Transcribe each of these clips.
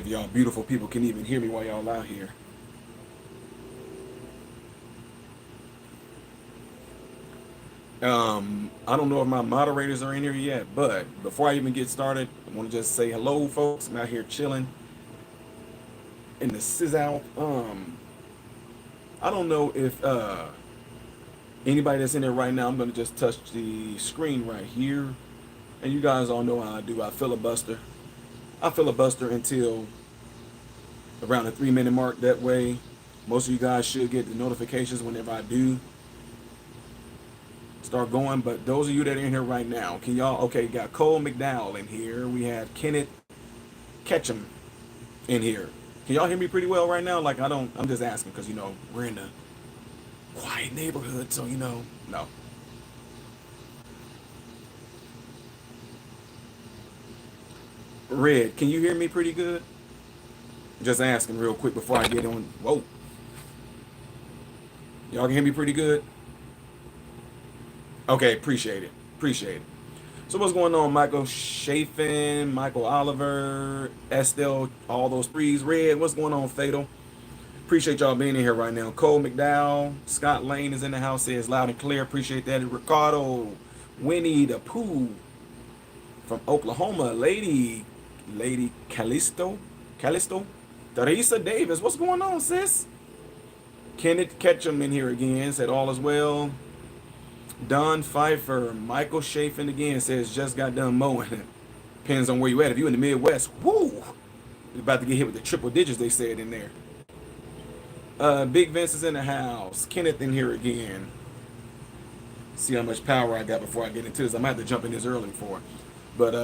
y'all beautiful people can even hear me while y'all out here. I don't know if my moderators are in here yet, but before I even get started, I want to just say hello, folks. I'm out here chilling in the sizzle. I don't know if anybody that's in there right now. I'm gonna just touch the screen right here, and you guys all know how I do. I filibuster. I filibuster until around the 3 minute mark. That way, most of you guys should get the notifications whenever I do start going. But those of you that are in here right now, can y'all, okay, got Cole McDowell in here. We have Kenneth Ketchum in here. Can y'all hear me pretty well right now? Like, I'm just asking because, we're in a quiet neighborhood, so, no. Red, can you hear me pretty good? Just asking real quick before I get on. Whoa. Y'all can hear me pretty good? Okay, appreciate it. Appreciate it. So what's going on, Michael Chafin, Michael Oliver, Estelle, all those threes, Red, what's going on, Fatal? Appreciate y'all being in here right now. Cole McDowell, Scott Lane is in the house, says loud and clear. Appreciate that. Ricardo, Winnie the Pooh from Oklahoma, Lady Callisto, Teresa Davis, what's going on, sis? Kenneth Ketchum in here again, said all is well. Don Pfeiffer, Michael Chafin again says just got done mowing. Depends on where you at. If you in the Midwest, woo, you're about to get hit with the triple digits they said in there. Big Vince is in the house. Kenneth in here again. See how much power I got before I get into this. I might have to jump in this early for. But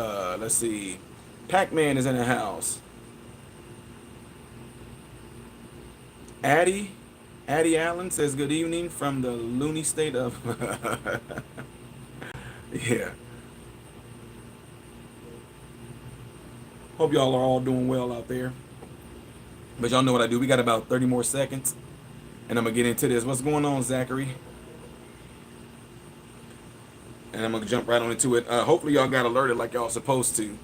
let's see. Pac-Man is in the house. Addie Allen says good evening from the loony state of yeah. Hope y'all are all doing well out there. But y'all know what I do. We got about 30 more seconds. And I'm going to get into this. What's going on, Zachary? And I'm going to jump right on into it. Hopefully y'all got alerted like y'all supposed to.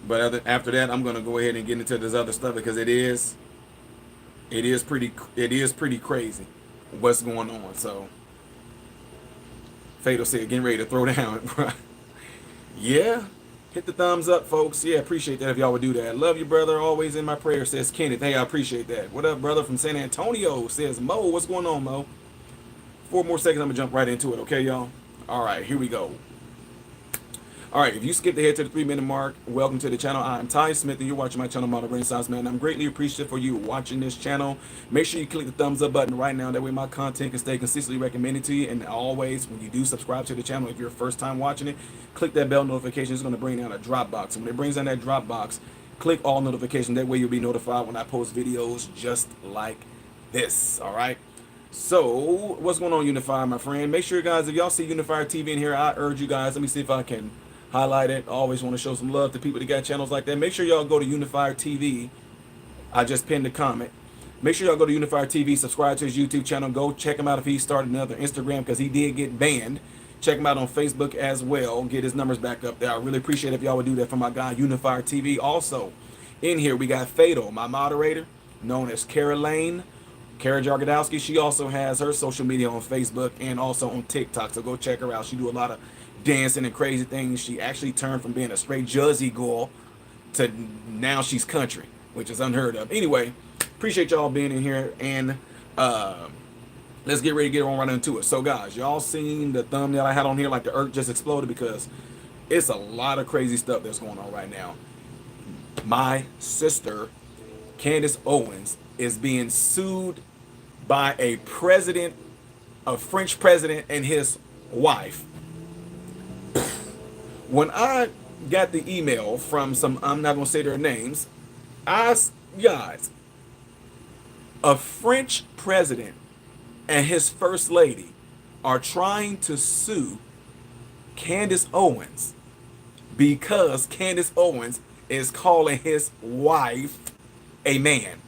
But after that, I'm going to go ahead and get into this other stuff because it is pretty crazy what's going on. So Fatal said getting ready to throw down. Yeah, hit the thumbs up, folks. Yeah, appreciate that if y'all would do that. Love you, brother, always in my prayer, says Kenneth. Hey, I appreciate that. What up, brother from San Antonio, says Mo. What's going on, Mo? 4 more seconds, I'm gonna jump right into it. Okay, y'all? All right, here we go. All right, if you skipped ahead to the 3 minute mark, welcome to the channel. I'm Ty Smith, and you're watching my channel, Model Renaissance Man. I'm greatly appreciative for you watching this channel. Make sure you click the thumbs up button right now. That way my content can stay consistently recommended to you. And always, when you do subscribe to the channel, if you're first time watching it, click that bell notification. It's going to bring down a drop box. And when it brings down that drop box, click all notifications. That way you'll be notified when I post videos just like this. All right? So, what's going on, Unifier, my friend? Make sure, guys, if y'all see Unifier TV in here, I urge you guys, let me see if I can highlight it. I always want to show some love to people that got channels like that. Make sure y'all go to Unifier TV. I just pinned a comment. Make sure y'all go to Unifier TV, subscribe to his YouTube channel. Go check him out if he started another Instagram because he did get banned. Check him out on Facebook as well. Get his numbers back up there. I really appreciate it if y'all would do that for my guy, Unifier TV. Also, in here, we got Fatal, my moderator, known as Kara Lane. Kara Jargadowski, she also has her social media on Facebook and also on TikTok. So go check her out. She do a lot of dancing and crazy things. She actually turned from being a straight Jersey girl to now she's country, which is unheard of. Anyway, appreciate y'all being in here, and let's get ready to get on right into it. So guys, y'all seen the thumbnail I had on here like the earth just exploded because it's a lot of crazy stuff that's going on right now. My sister, Candace Owens, is being sued by a French president and his wife. When I got the email from some, I'm not going to say their names, guys, a French president and his first lady are trying to sue Candace Owens because Candace Owens is calling his wife a man.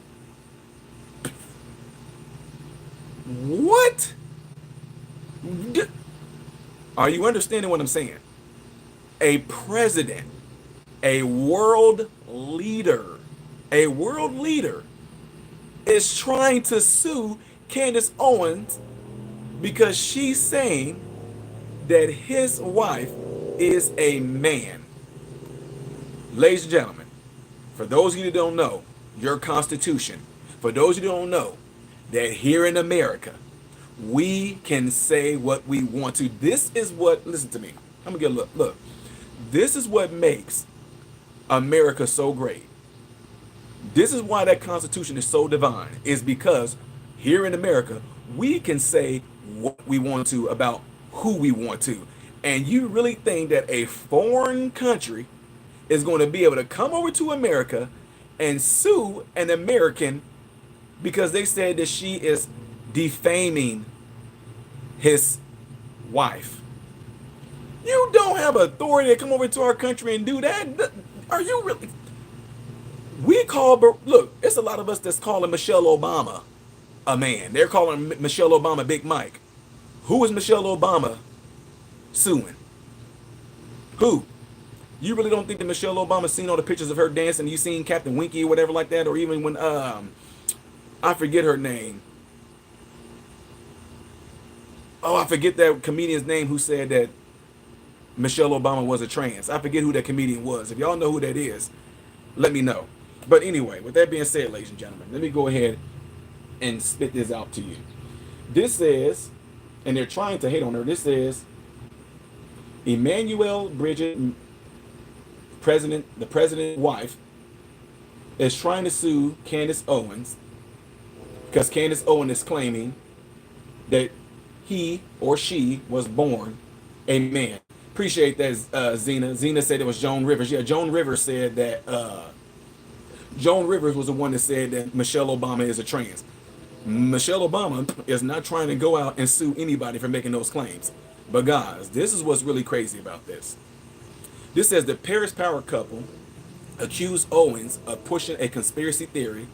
What? Are you understanding what I'm saying? A president, a world leader, A world leader is trying to sue Candace Owens because she's saying that his wife is a man. Ladies and gentlemen, for those of you that don't know your Constitution, for those of you that don't know that here in America, we can say what we want to. This is what, listen to me. I'm going to get a look. Look, this is what makes America so great. This is why that Constitution is so divine, is because here in America, we can say what we want to about who we want to. And you really think that a foreign country is going to be able to come over to America and sue an American because they said that she is defaming his wife? You don't have authority to come over to our country and do that. Are you really? We call, look, it's a lot of us that's calling Michelle Obama a man. They're calling Michelle Obama Big Mike. Who is Michelle Obama suing? Who? You really don't think that Michelle Obama seen all the pictures of her dancing? You seen Captain Winky or whatever like that? Or even when, I forget her name. Oh, I forget that comedian's name who said that Michelle Obama was a trans. I forget who that comedian was. If y'all know who that is, let me know. But anyway, with that being said, ladies and gentlemen, let me go ahead and spit this out to you. This says, and they're trying to hate on her, this says, Emmanuel Bridget, the president's wife, is trying to sue Candace Owens because Candace Owens is claiming that he or she was born a man. Appreciate that, Zena. Zena said it was Joan Rivers. Yeah, Joan Rivers said that, Joan Rivers was the one that said that Michelle Obama is a trans. Michelle Obama is not trying to go out and sue anybody for making those claims. But guys, this is what's really crazy about this. This says the Paris power couple accused Owens of pushing a conspiracy theory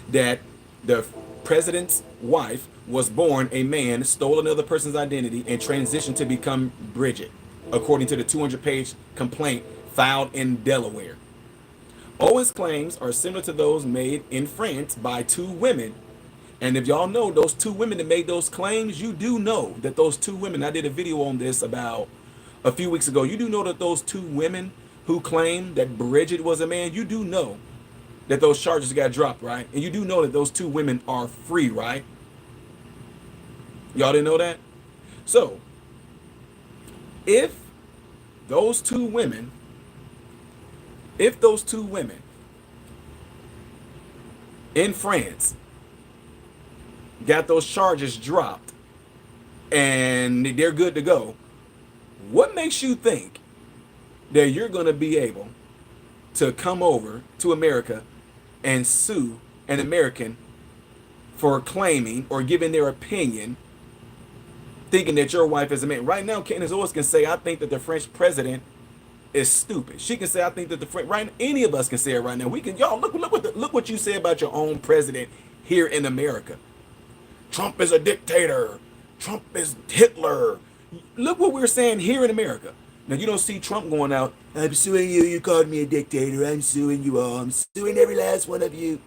that the president's wife was born a man, stole another person's identity, and transitioned to become Bridget, according to the 200-page complaint filed in Delaware. Owens' claims are similar to those made in France by two women. And if y'all know those two women that made those claims, you do know that those two women, I did a video on this about a few weeks ago. You do know that those two women who claimed that Bridget was a man, you do know that those charges got dropped, right? And you do know that those two women are free, right? Y'all didn't know that? So, if those two women in France got those charges dropped and they're good to go, what makes you think that you're going to be able to come over to America and sue an American for claiming or giving their opinion, thinking that your wife is a man? Right now, Candace Owens can say, I think that the French president is stupid. She can say, I think that the French, right? Any of us can say it right now. We can, y'all, look what you say about your own president here in America. Trump is a dictator. Trump is Hitler. Look what we're saying here in America. Now, you don't see Trump going out, I'm suing you, you called me a dictator, I'm suing you all, I'm suing every last one of you.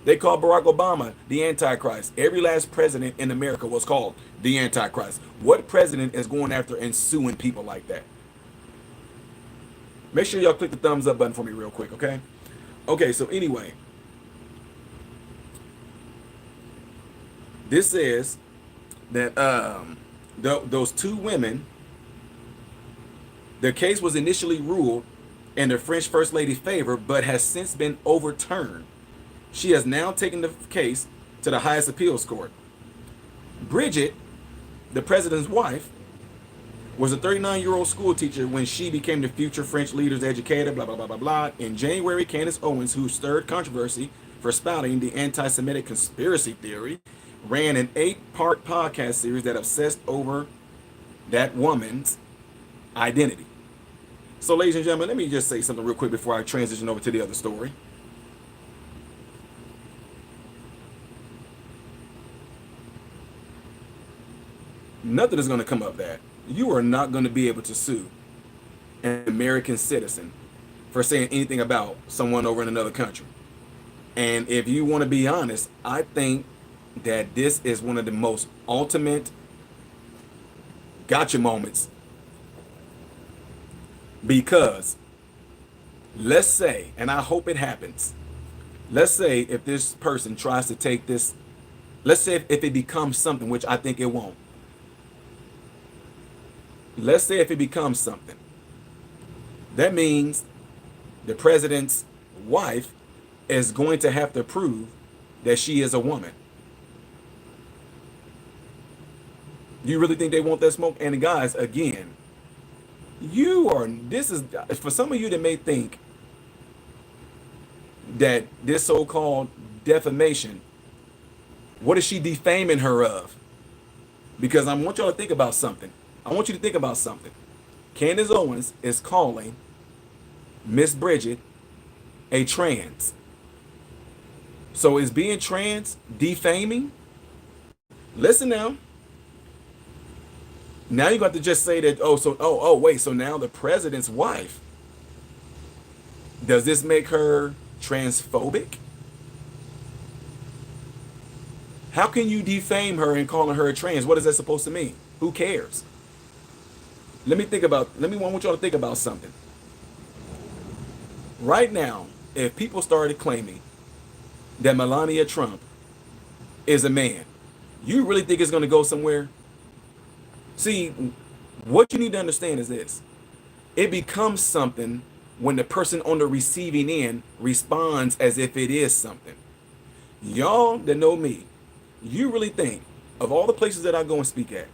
They called Barack Obama the Antichrist. Every last president in America was called the Antichrist. What president is going after and suing people like that? Make sure y'all click the thumbs up button for me real quick, okay? Okay, so anyway, this says that those two women, the case was initially ruled in the French First Lady's favor, but has since been overturned. She has now taken the case to the highest appeals court. Bridget, the president's wife, was a 39-year-old school teacher when she became the future French leader's educator, blah, blah, blah, blah, blah. In January, Candace Owens, who stirred controversy for spouting the anti-Semitic conspiracy theory, ran an 8-part podcast series that obsessed over that woman's identity. So, ladies and gentlemen, let me just say something real quick before I transition over to the other story. Nothing is going to come of that. You are not going to be able to sue an American citizen for saying anything about someone over in another country. And if you want to be honest, I think that this is one of the most ultimate gotcha moments, because let's say, and I hope it happens, let's say if this person tries to take this, let's say if it becomes something, which I think it won't. Let's say if it becomes something, that means the president's wife is going to have to prove that she is a woman. Do you really think they want that smoke? And guys, again, this is, for some of you that may think that this so-called defamation, what is she defaming her of? Because I want y'all to think about something. I want you to think about something. Candace Owens is calling Miss Bridget a trans. So is being trans defaming? Listen now. Now you got to just say that, wait, so now the president's wife, does this make her transphobic? How can you defame her and calling her a trans? What is that supposed to mean? Who cares? I want y'all to think about something. Right now, if people started claiming that Melania Trump is a man, you really think it's going to go somewhere? See, what you need to understand is this. It becomes something when the person on the receiving end responds as if it is something. Y'all that know me, you really think of all the places that I go and speak at,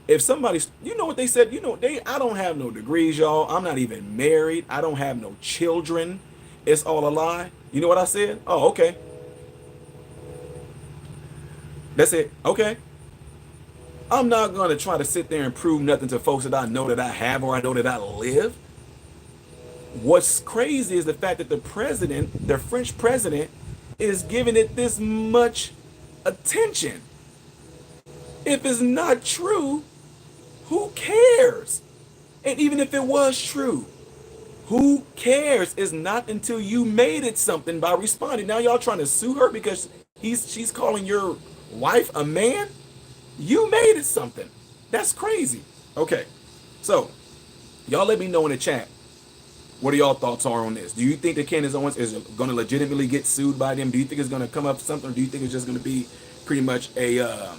if somebody, you know what they said, I don't have no degrees, y'all. I'm not even married. I don't have no children. It's all a lie. You know what I said? Oh, okay. That's it. Okay. I'm not going to try to sit there and prove nothing to folks that I know that I have or I know that I live. What's crazy is the fact that the French president, is giving it this much attention. If it's not true, who cares? And even if it was true, who cares? It's not until you made it something by responding. Now y'all trying to sue her because she's calling your wife a man? You made it something. That's crazy. Okay, so y'all let me know in the chat what y'all thoughts are on this. Do you think that Candace Owens is going to legitimately get sued by them? Do you think it's going to come up something? Or do you think it's just going to be pretty much a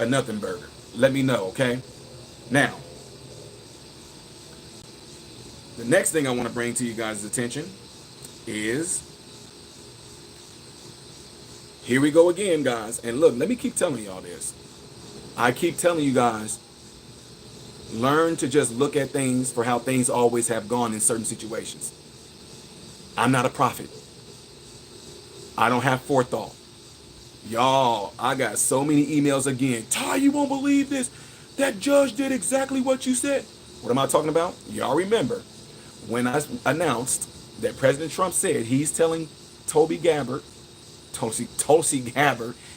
nothing burger? Let me know, okay? Now, the next thing I want to bring to you guys' attention is, here we go again, guys. And look, let me keep telling y'all this. I keep telling you guys, learn to just look at things for how things always have gone in certain situations. I'm not a prophet. I don't have forethought. Y'all, I got so many emails again. Ty, you won't believe this. That judge did exactly what you said. What am I talking about? Y'all remember when I announced that President Trump said he's telling Tulsi Gabbard,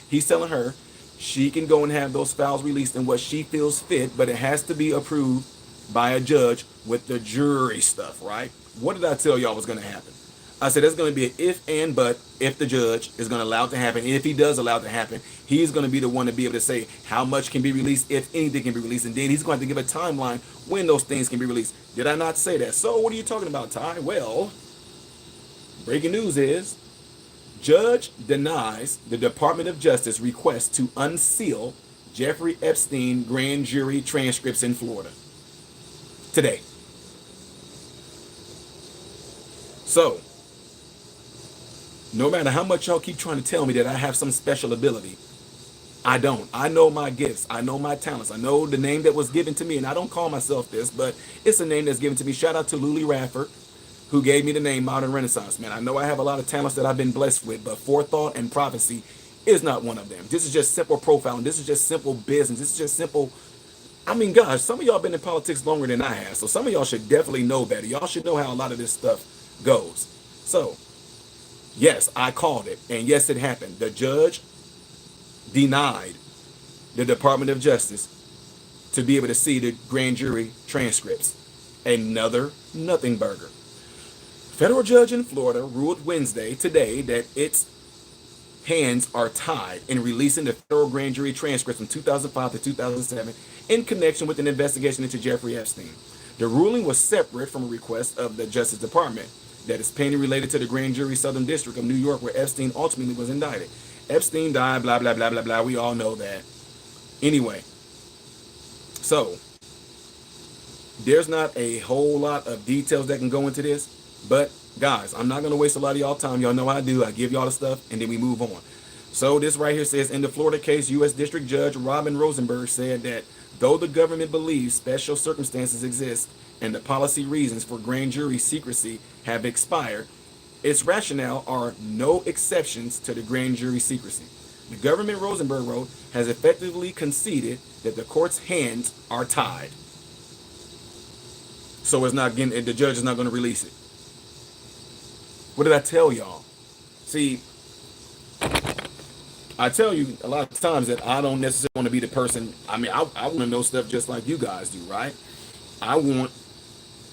he's telling her she can go and have those files released in what she feels fit, but it has to be approved by a judge with the jury stuff, right? What did I tell y'all was going to happen? I said there's going to be an if and but if the judge is going to allow it to happen. And if he does allow it to happen, he's going to be the one to be able to say how much can be released, if anything can be released. And then he's going to give a timeline when those things can be released. Did I not say that? So what are you talking about, Ty? Well, breaking news is, judge denies the Department of Justice request to unseal Jeffrey Epstein grand jury transcripts in Florida today. So, no matter how much y'all keep trying to tell me that I have some special ability, I don't. I know my gifts. I know my talents. I know the name that was given to me, and I don't call myself this, but it's a name that's given to me. Shout out to Luli Radford, who gave me the name Modern Renaissance Man. I know I have a lot of talents that I've been blessed with, but forethought and prophecy is not one of them. This is just simple profiling. This is just simple business. This is just simple. I mean, gosh, some of y'all been in politics longer than I have, so some of y'all should definitely know better. Y'all should know how a lot of this stuff goes. So, yes, I called it, and yes, it happened. The judge denied the Department of Justice to be able to see the grand jury transcripts. Another nothing burger. Federal judge in Florida ruled Wednesday, today, that its hands are tied in releasing the federal grand jury transcripts from 2005 to 2007 in connection with an investigation into Jeffrey Epstein. The ruling was separate from a request of the Justice Department that is pending related to the grand jury Southern District of New York where Epstein ultimately was indicted. Epstein died, blah, blah, blah, blah, blah. We all know that. Anyway, so there's not a whole lot of details that can go into this, but guys, I'm not going to waste a lot of y'all time. Y'all know how I do. I give y'all the stuff and then we move on. So this right here says, in the Florida case, U.S. District Judge Robin Rosenberg said that though the government believes special circumstances exist and the policy reasons for grand jury secrecy have expired, its rationale are no exceptions to the grand jury secrecy. The government, Rosenberg wrote, has effectively conceded that the court's hands are tied. So it's not getting, the judge is not going to release it. What did I tell y'all? See, I tell you a lot of times that I don't necessarily want to be the person. I mean, I want to know stuff just like you guys do, right? I want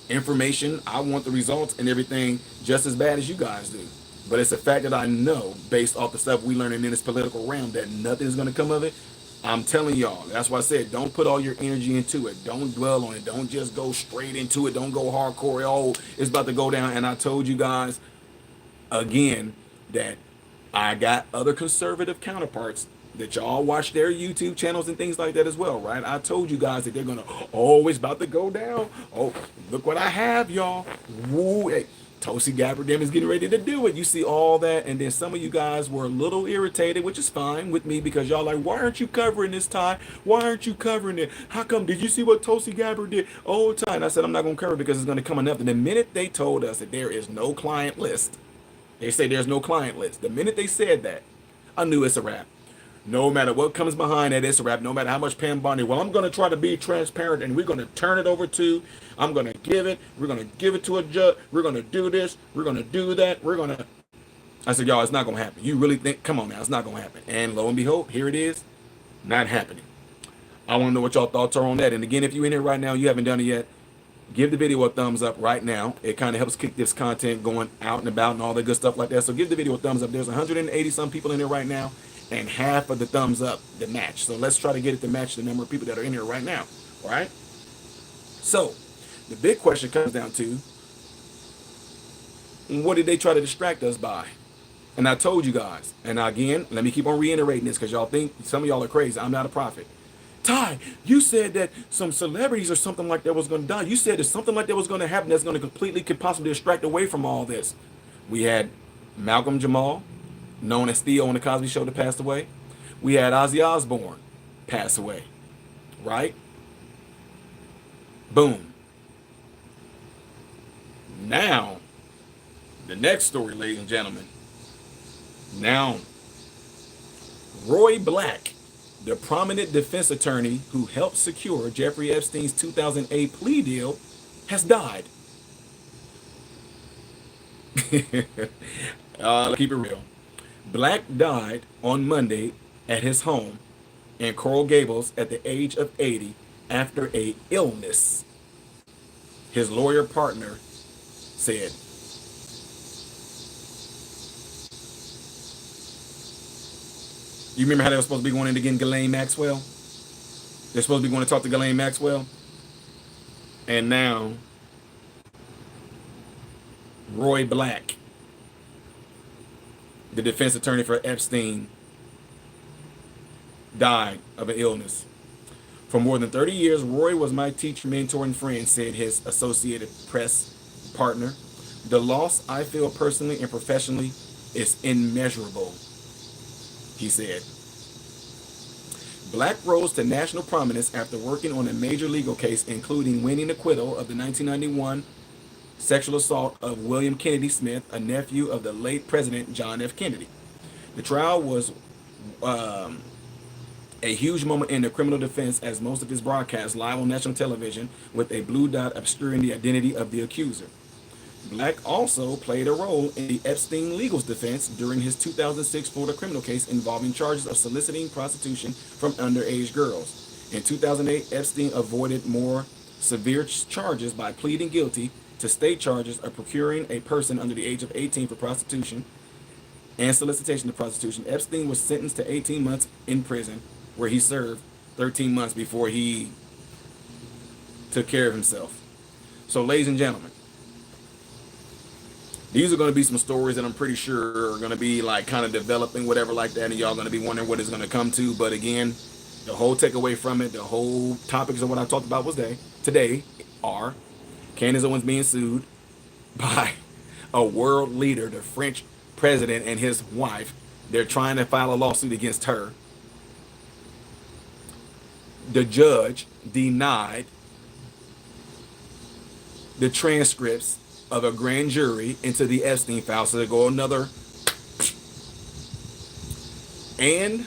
information. I want the results and everything just as bad as you guys do. But it's a fact that I know, based off the stuff we learning in this political realm, that nothing is going to come of it. I'm telling y'all. That's why I said, don't put all your energy into it. Don't dwell on it. Don't just go straight into it. Don't go hardcore. Oh, it's about to go down. And I told you guys, again, that I got other conservative counterparts that y'all watch their YouTube channels and things like that as well, right? I told you guys that they're gonna, oh, it's about to go down. Oh, look what I have, y'all. Woo, hey, Tulsi Gabbard them is getting ready to do it. You see all that, and then some of you guys were a little irritated, which is fine with me because y'all like, why aren't you covering this, Ty? Why aren't you covering it? How come? Did you see what Tulsi Gabbard did? Oh, Ty. And I said I'm not gonna cover it because it's gonna come enough. And the minute they told us that there is no client list, they say there's no client list. The minute they said that, I knew it's a wrap. No matter what comes behind that, it's a wrap. No matter how much Pam Bondi, well, I'm going to try to be transparent and we're going to turn it over to, I'm going to give it, we're going to give it to a judge, we're going to do this, we're going to do that, we're going to. I said, y'all, it's not going to happen. You really think, come on now, it's not going to happen. And lo and behold, here it is, not happening. I want to know what y'all thoughts are on that. And again, if you're in here right now, you haven't done it yet, give the video a thumbs up right now. It kind of helps kick this content going out and about and all that good stuff like that. So give the video a thumbs up. There's 180 some people in here right now, and half of the thumbs up the match. So let's try to get it to match the number of people that are in here right now. All right. So the big question comes down to, what did they try to distract us by? And I told you guys, and again, let me keep on reiterating this because y'all think some of y'all are crazy. I'm not a prophet. Ty, you said that some celebrities or something like that was going to die. You said that something like that was going to happen that's going to could possibly distract away from all this. We had Malcolm Jamal, known as Theo on the Cosby Show, that passed away. We had Ozzy Osbourne pass away, right? Boom. Now, the next story, ladies and gentlemen. Now, Roy Black, the prominent defense attorney who helped secure Jeffrey Epstein's 2008 plea deal, has died. Let's keep it real. Black died on Monday at his home in Coral Gables at the age of 80 after an illness, his lawyer partner said. You remember how they were supposed to be going in to get Ghislaine Maxwell? They're supposed to be going to talk to Ghislaine Maxwell. And now, Roy Black, the defense attorney for Epstein, died of an illness. For more than 30 years, Roy was my teacher, mentor, and friend, said his Associated Press partner. The loss I feel personally and professionally is immeasurable, he said. Black rose to national prominence after working on a major legal case, including winning acquittal of the 1991 sexual assault of William Kennedy Smith, a nephew of the late President John F. Kennedy. The trial was a huge moment in the criminal defense, as most of his broadcasts live on national television with a blue dot obscuring the identity of the accuser. Black also played a role in the Epstein legal's defense during his 2006 Florida criminal case involving charges of soliciting prostitution from underage girls. In 2008, Epstein avoided more severe charges by pleading guilty to state charges of procuring a person under the age of 18 for prostitution and solicitation to prostitution. Epstein was sentenced to 18 months in prison, where he served 13 months before he took care of himself. So, ladies and gentlemen, these are going to be some stories that I'm pretty sure are going to be like kind of developing, whatever like that, and y'all going to be wondering what it's going to come to. But again, the whole takeaway from it, the whole topics of what I talked about today are Candace Owens being sued by a world leader, the French president and his wife. They're trying to file a lawsuit against her. The judge denied the transcripts of a grand jury into the Epstein file, so they go another. And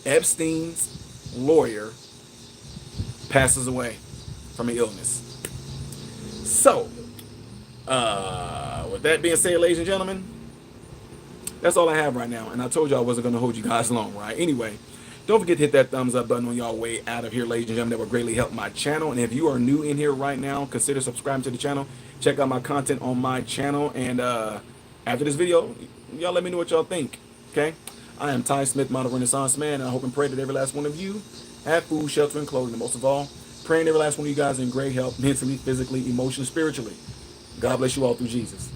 Epstein's lawyer passes away from an illness. So, with that being said, ladies and gentlemen, that's all I have right now. And I told you I wasn't going to hold you guys long, right? Anyway, don't forget to hit that thumbs up button on y'all way out of here, ladies and gentlemen. That would greatly help my channel. And if you are new in here right now, consider subscribing to the channel. Check out my content on my channel. And after this video, y'all let me know what y'all think, okay? I am Ty Smith, Model Renaissance Man, and I hope and pray that every last one of you have food, shelter, and clothing. And most of all, praying every last one of you guys in great health, mentally, physically, emotionally, spiritually. God bless you all through Jesus.